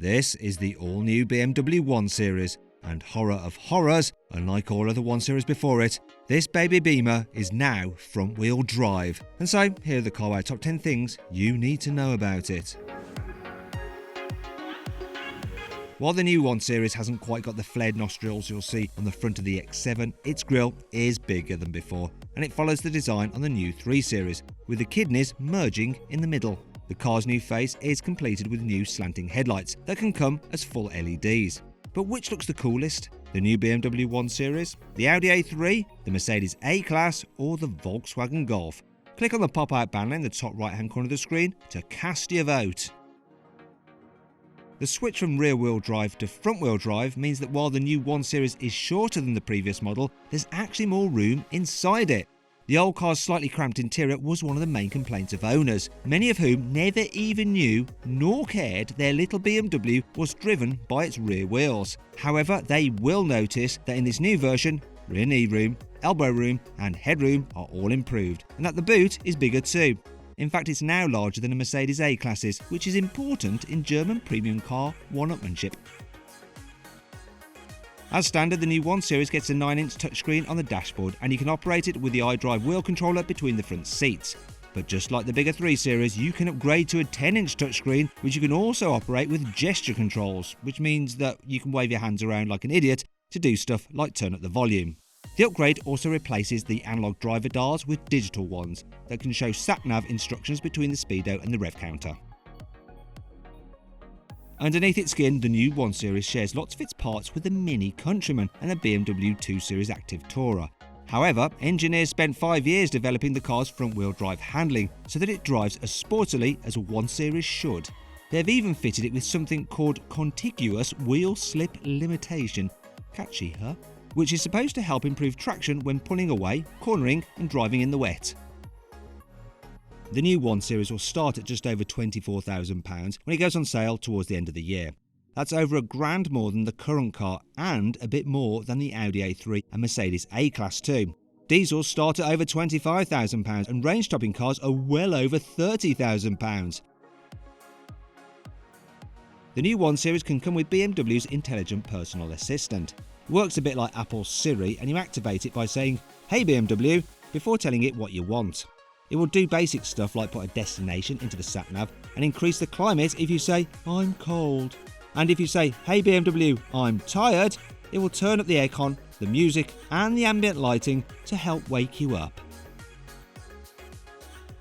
This is the all-new BMW 1 Series, and horror of horrors, unlike all other 1 Series before it, this baby beamer is now front-wheel drive. And so, here are the CarWow top 10 things you need to know about it. While the new 1 Series hasn't quite got the flared nostrils you'll see on the front of the X7, its grille is bigger than before, and it follows the design on the new 3 Series, with the kidneys merging in the middle. The car's new face is completed with new slanting headlights that can come as full LEDs. But which looks the coolest? The new BMW 1 Series, the Audi A3, the Mercedes A-Class, or the Volkswagen Golf? Click on the pop-out banner in the top right-hand corner of the screen to cast your vote. The switch from rear-wheel drive to front-wheel drive means that while the new 1 Series is shorter than the previous model, there's actually more room inside it. The old car's slightly cramped interior was one of the main complaints of owners, many of whom never even knew nor cared their little BMW was driven by its rear wheels. However, they will notice that in this new version, rear knee room, elbow room and headroom are all improved, and that the boot is bigger too. In fact, it's now larger than a Mercedes A-Classes, which is important in German premium car one-upmanship. As standard, the new 1 Series gets a 9-inch touchscreen on the dashboard, and you can operate it with the iDrive wheel controller between the front seats. But just like the bigger 3 Series, you can upgrade to a 10-inch touchscreen, which you can also operate with gesture controls, which means that you can wave your hands around like an idiot to do stuff like turn up the volume. The upgrade also replaces the analog driver dials with digital ones that can show sat-nav instructions between the speedo and the rev counter. Underneath its skin, the new 1 Series shares lots of its parts with the Mini Countryman and the BMW 2 Series Active Tourer. However, engineers spent 5 years developing the car's front-wheel drive handling so that it drives as sportily as a 1 Series should. They've even fitted it with something called contiguous wheel slip limitation, catchy huh? Which is supposed to help improve traction when pulling away, cornering and driving in the wet. The new 1 Series will start at just over £24,000 when it goes on sale towards the end of the year. That's over £1,000 more than the current car and a bit more than the Audi A3 and Mercedes A-Class too. Diesels start at over £25,000 and range-topping cars are well over £30,000. The new 1 Series can come with BMW's intelligent personal assistant. It works a bit like Apple's Siri, and you activate it by saying, "Hey BMW," before telling it what you want. It will do basic stuff like put a destination into the sat-nav and increase the climate if you say, "I'm cold." And if you say, "Hey BMW, I'm tired," it will turn up the aircon, the music and the ambient lighting to help wake you up.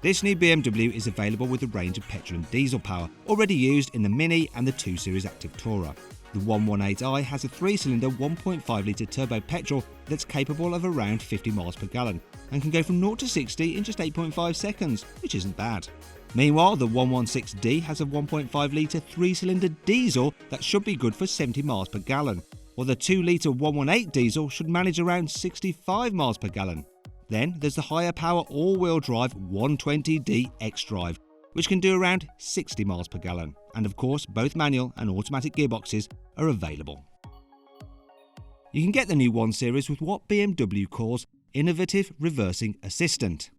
This new BMW is available with a range of petrol and diesel power, already used in the Mini and the 2 Series Active Tourer. The 118i has a 3-cylinder 1.5 litre turbo petrol that's capable of around 50 miles per gallon and can go from 0 to 60 in just 8.5 seconds, which isn't bad. Meanwhile, the 116D has a 1.5 litre 3-cylinder diesel that should be good for 70 miles per gallon, while the 2 litre 118 diesel should manage around 65 miles per gallon. Then there's the higher power all-wheel drive 120D X-Drive, which can do around 60 miles per gallon, and of course both manual and automatic gearboxes are available. You can get the new 1 Series with what BMW calls Innovative Reversing Assistant.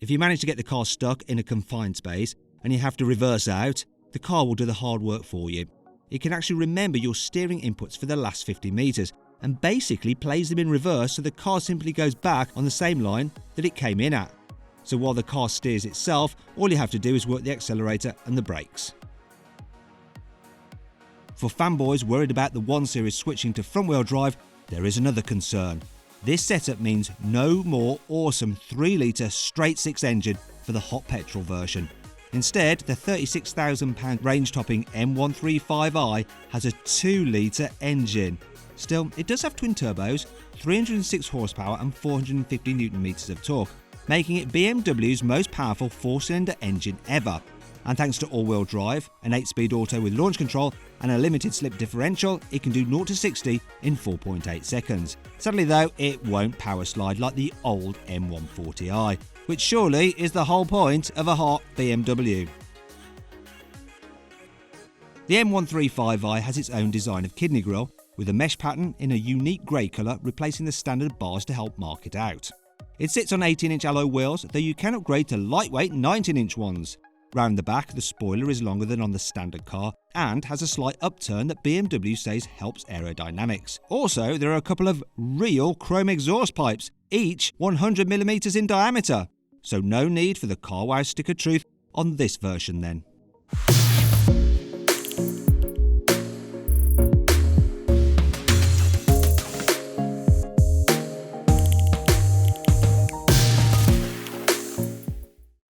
If you manage to get the car stuck in a confined space and you have to reverse out, the car will do the hard work for you. It can actually remember your steering inputs for the last 50 metres and basically plays them in reverse so the car simply goes back on the same line that it came in at. So while the car steers itself, all you have to do is work the accelerator and the brakes. For fanboys worried about the 1 Series switching to front-wheel drive, there is another concern. This setup means no more awesome 3-litre straight-six engine for the hot petrol version. Instead, the £36,000 range-topping M135i has a 2-litre engine. Still, it does have twin turbos, 306 horsepower and 450 Nm of torque, making it BMW's most powerful 4-cylinder engine ever. And thanks to all-wheel drive, an 8-speed auto with launch control and a limited slip differential, it can do 0 to 60 in 4.8 seconds. Sadly though, it won't power slide like the old M140i, which surely is the whole point of a hot BMW. The M135i has its own design of kidney grille, with a mesh pattern in a unique grey colour replacing the standard bars to help mark it out. It sits on 18-inch alloy wheels, though you can upgrade to lightweight 19-inch ones. Round the back, the spoiler is longer than on the standard car and has a slight upturn that BMW says helps aerodynamics. Also, there are a couple of real chrome exhaust pipes, each 100mm in diameter. So no need for the CarWow stick of truth on this version then.